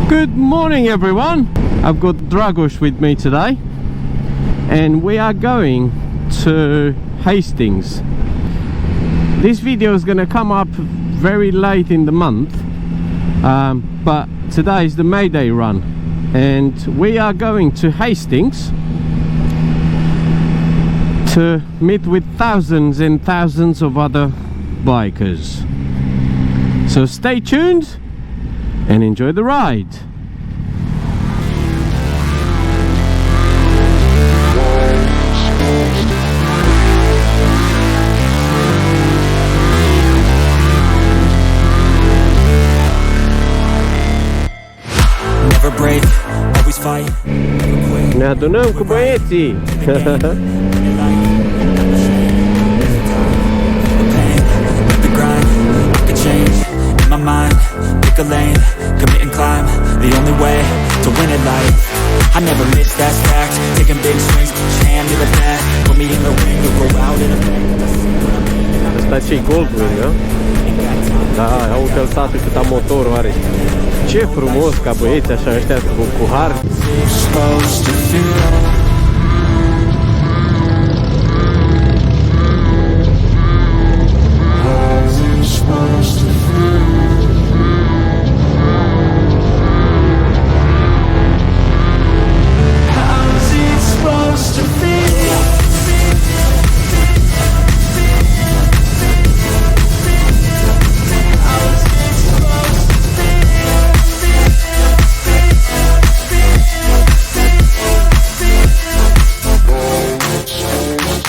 Good morning everyone, I've got Dragos with me today and we are going to Hastings. This video is going to come up very late in the month, but today is the MayDay Run and we are going to Hastings to meet with thousands and thousands of other bikers. So stay tuned and enjoy the ride. Never break, always fight. Nado não, companheiro. My mind, pick a lane, commit and climb. The only way to win at life. I never miss, that's fact. Taking big swings, hand me the bat. Put me in the ring, to go out in a bang. Asta ce-i Goldwing, nu? Da, uite-l statul cât am motorul are. Ce frumos ca băieți așa ăștia cu har.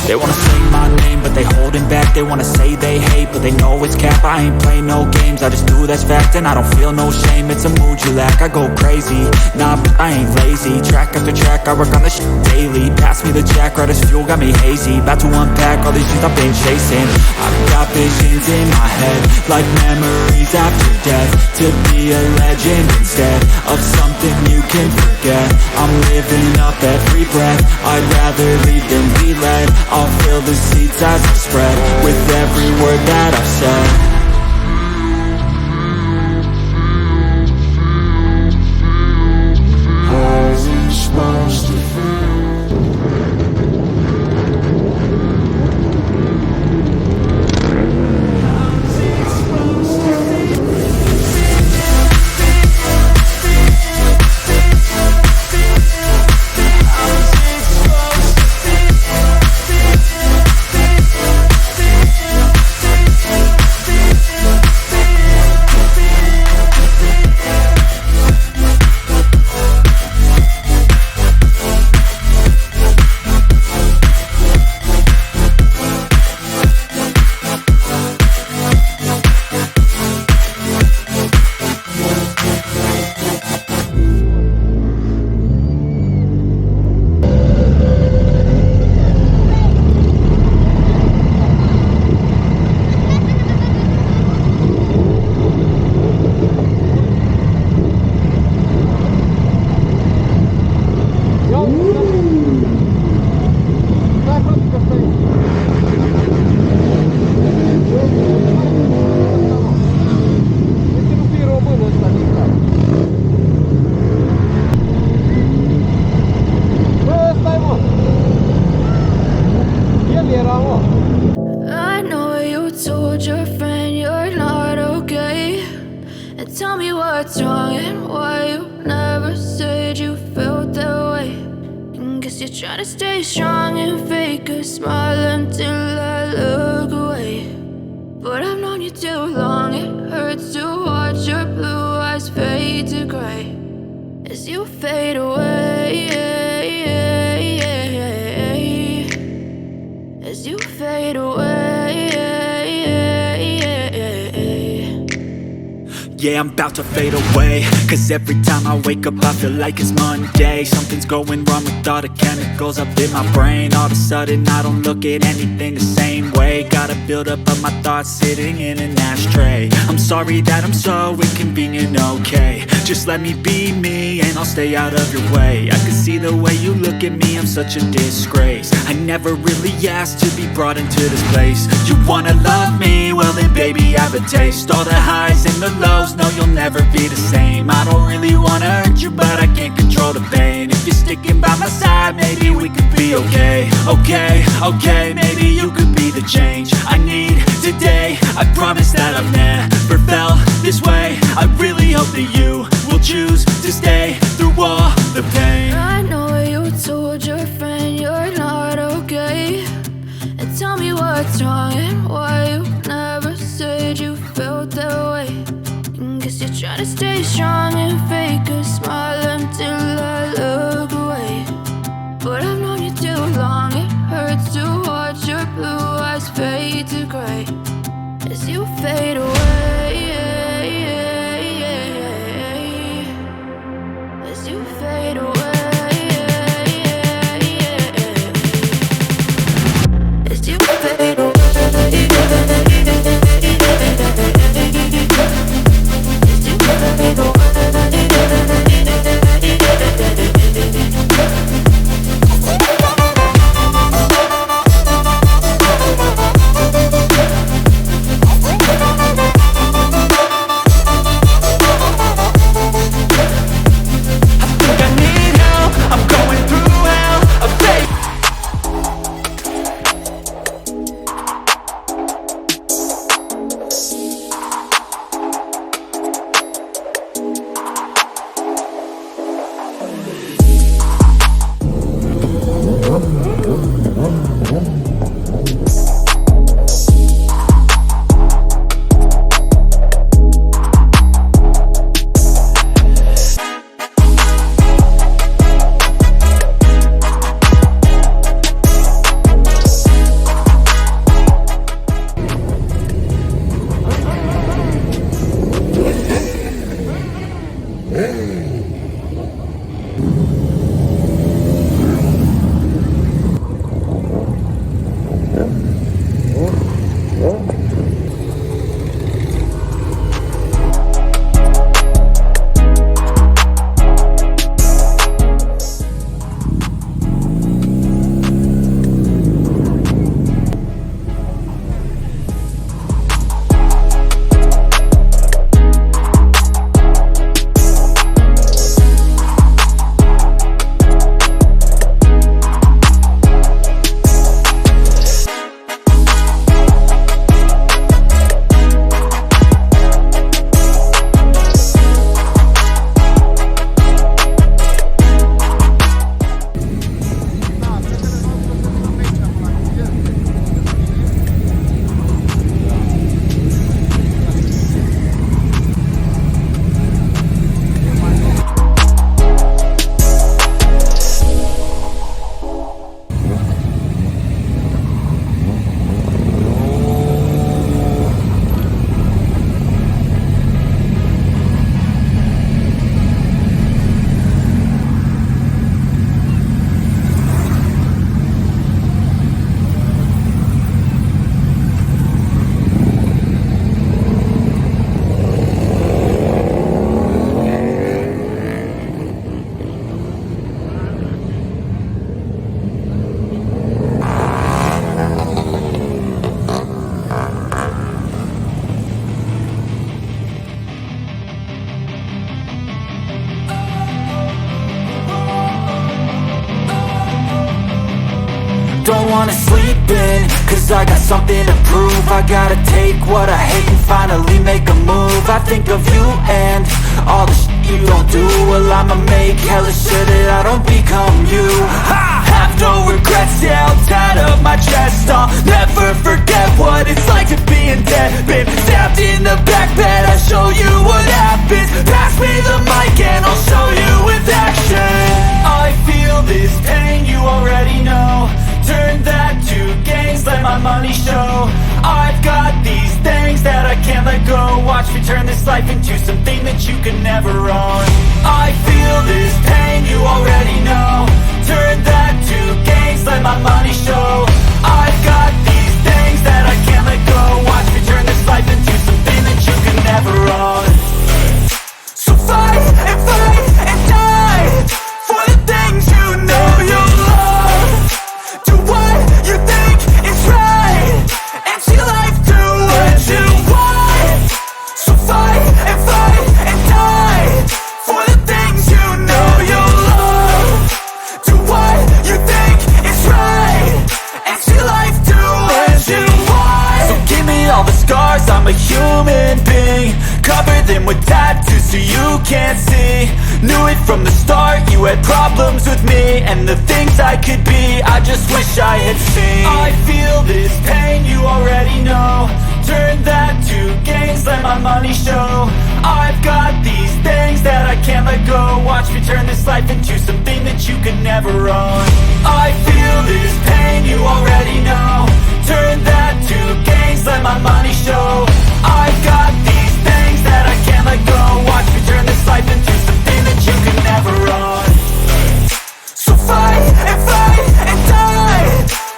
They wanna say my name, but they holding back. They wanna say they hate, but they know it's cap. I ain't play no games, I just do that's fact. And I don't feel no shame, it's a mood you lack. I go crazy, nah, but I ain't lazy. Track after track, I work on this shit daily. Pass me the jack, right as fuel, got me hazy. About to unpack all these things I've been chasing. I've got visions in my head, like memories after death. To be a legend instead of something you can forget. I'm living up every breath, I'd rather lead than be led. I'll fill the seats as I spread with every word that I've said. How's it supposed to feel? I know you told your friend you're not okay, and tell me what's wrong and why you never said you felt that way. And guess you're trying to stay strong and fake a smile until I look away. But I've known you too long, it hurts to watch your blue eyes fade to gray as you fade away, as you fade away. Yeah, I'm about to fade away, cause every time I wake up I feel like it's Monday. Something's going wrong with all the chemicals up in my brain. All of a sudden I don't look at anything the same way. Gotta buildup of my thoughts sitting in an ashtray. I'm sorry that I'm so inconvenient, okay. Just let me be me and I'll stay out of your way. I can see the way you look at me, I'm such a disgrace. I never really asked to be brought into this place. You wanna love me? Well then baby, have a taste. All the highs and the lows, no you'll never be the same. I don't really wanna hurt you, but I can't control the pain. If you're sticking by my side, maybe we could be okay. Okay, maybe you could be the change I need today. I promise that I've never felt this way. I really hope that you will choose to stay through all the pain. I know you told your friend you're not okay, and tell me what's wrong and why you never said you felt that way. Guess you're trying to stay strong and fake a smile until I look away. But I've known you too long, it hurts to watch your blue eyes fade to gray as you fade away. As you fade away. As you fade away. Don't wanna sleep in, cause I got something to prove. I gotta take what I hate and finally make a move. I think of you and all the shit you don't do. Well, I'ma make hella sure that I don't become you. I have no regrets, yeah, I'll tie up my chest. I'll never forget what it's like to be in debt. Been stabbed in the back bed, I'll show you what happens. Pass me the mic and I'll show you with action. I feel this pain, you already know. Turn that to gains, let my money show. I've got these things that I can't let go. Watch me turn this life into something that you can never own. I feel this pain, you already know. Turn that to gains, let my money show. I've got these things that I can't let scars, I'm a human being. Cover them with tattoos so you can't see. Knew it from the start, you had problems with me and the things I could be, I just wish I had seen. I feel this pain, you already know. Turn that to gains, let my money show. I've got these things that I can't let go. Watch me turn this life into something that you could never own. I feel this pain, you already know. Turn that to gains, let my money show. I've got these things that I can't let go. Watch me turn this life into something that you could never own. So fight and die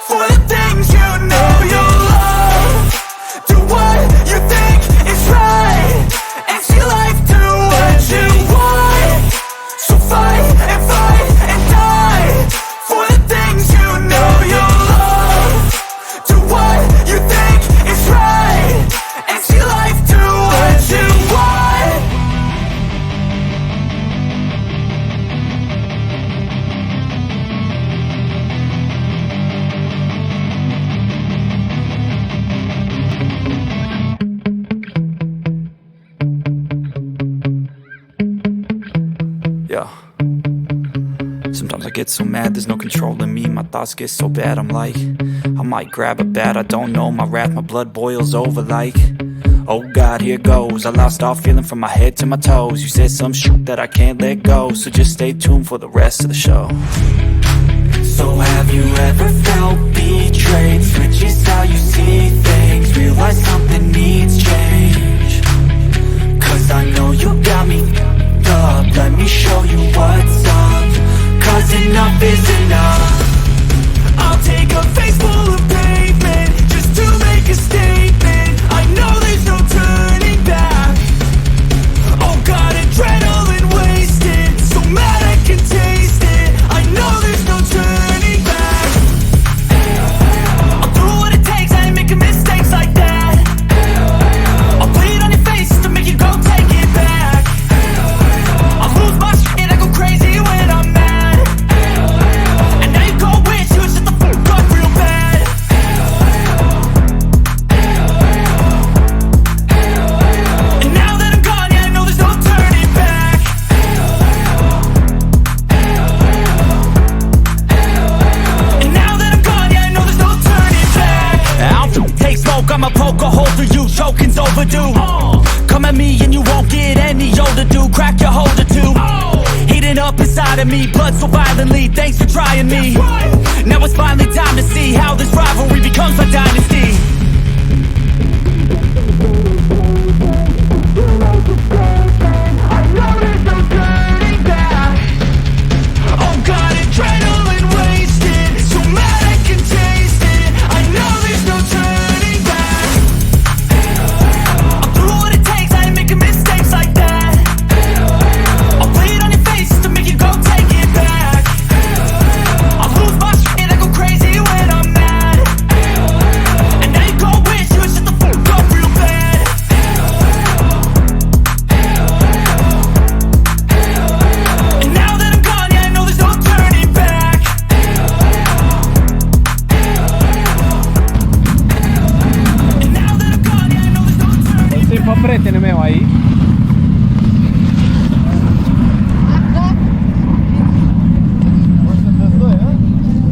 for the things you know you love. Do what you think is right and see life do what you want. So fight and die for the things you know you love. Do what you think is right and see life do what you want. Yeah. Sometimes I get so mad, there's no controlling me. My thoughts get so bad, I'm like, I might grab a bat, I don't know. My wrath, my blood boils over like, oh God, here goes. I lost all feeling from my head to my toes. You said some shit that I can't let go, so just stay tuned for the rest of the show. So have you ever felt betrayed? Switches how you see things, realize something needs change. Cause I know you got me up, let me show you what's up. Cause enough is enough. I'll take a face full of pavement just to make a statement. I know there's no turning back. Oh God, adrenaline wasted, so mad I can taste it. I know there's no turning back. I'll do what it takes, I ain't making mistakes like that. I'll bleed on your face to make you go take it back. I'll lose my shit, I go crazy when I'm mad. And now you go wish you would shut the fuck up real bad. And now that I'm gone, yeah, I know there's no turning back. And now that I'm gone, yeah, I know there's no turning back. I'll take smoke, I'ma poke a hole through you, choking's overdue. Come at me and you won't get any older, dude. Crack your holder too. Heating up inside of me, blood so violently. Thanks for trying me. Now it's finally time to see how this rivalry becomes my dynasty. I know there's no turning back. Oh God, adrenaline wasted, so mad I can taste it. I know there's no turning back. I'll do what it takes, I ain't making mistakes like that. I'll bleed on your face to make you go take it back. I'll lose my shit, I go crazy when I'm mad. And now you go wish you would shut the fuck up real bad. And now that I'm gone, yeah, I know there's no turning back. And now that I'm gone, yeah, I know there's no turning back. Se pe prietenul meu aici.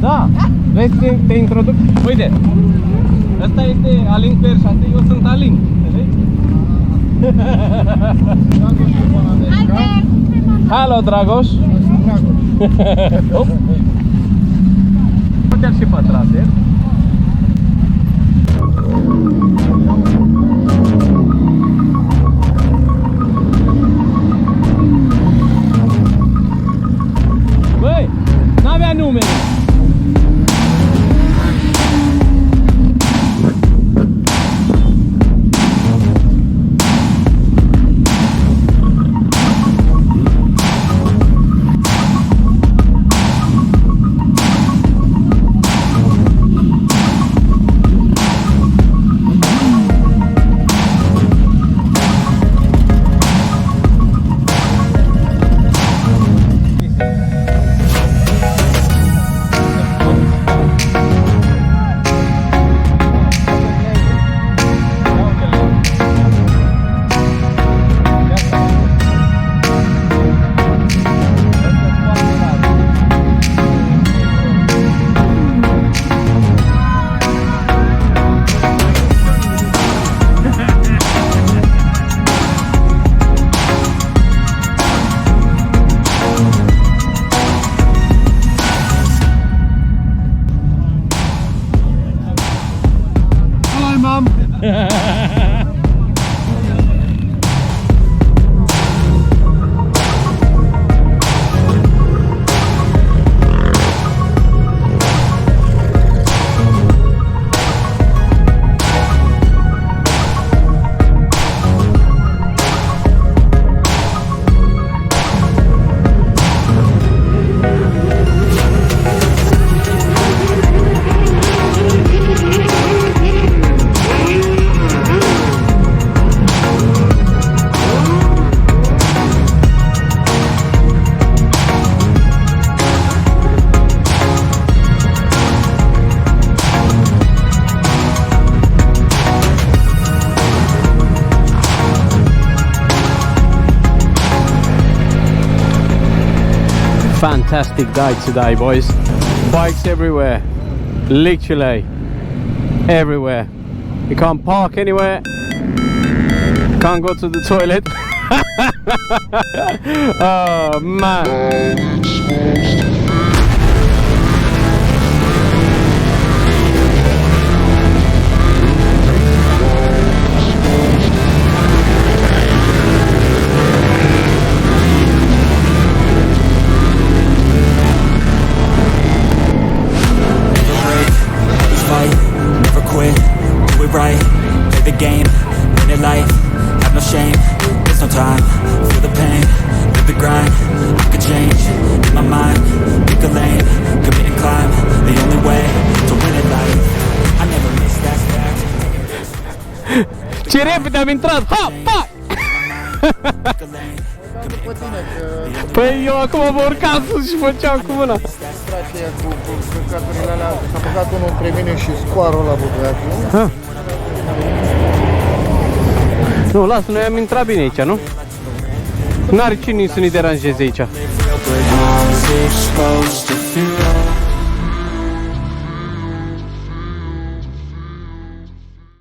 Da, vezi, te introduc. Uite, ăsta este Alin Perșate, eu sunt Alin. Halo, Dragoș. Putem și pe traser. Băi, n-avea numere. Fantastic day today, boys. Bikes everywhere, literally everywhere. You can't park anywhere, can't go to the toilet. Oh man. Right, play the game, win it life, have no shame, there's no time, feel the pain, live the grind, I could change, in my mind, pick a lane, commit and climb, the only way to win it life, I never miss that fact. Ce repede am intrat, ha, pa! Păi eu acum mă urcam sus și făceam cu mâna. Distracția cu căcaturile alea, s-a băgat unul între mine și scoarul ăla, bă, băiatul. Nu, lasă, noi am intrat bine aici, nu? N-are cine să ne deranjeze aici.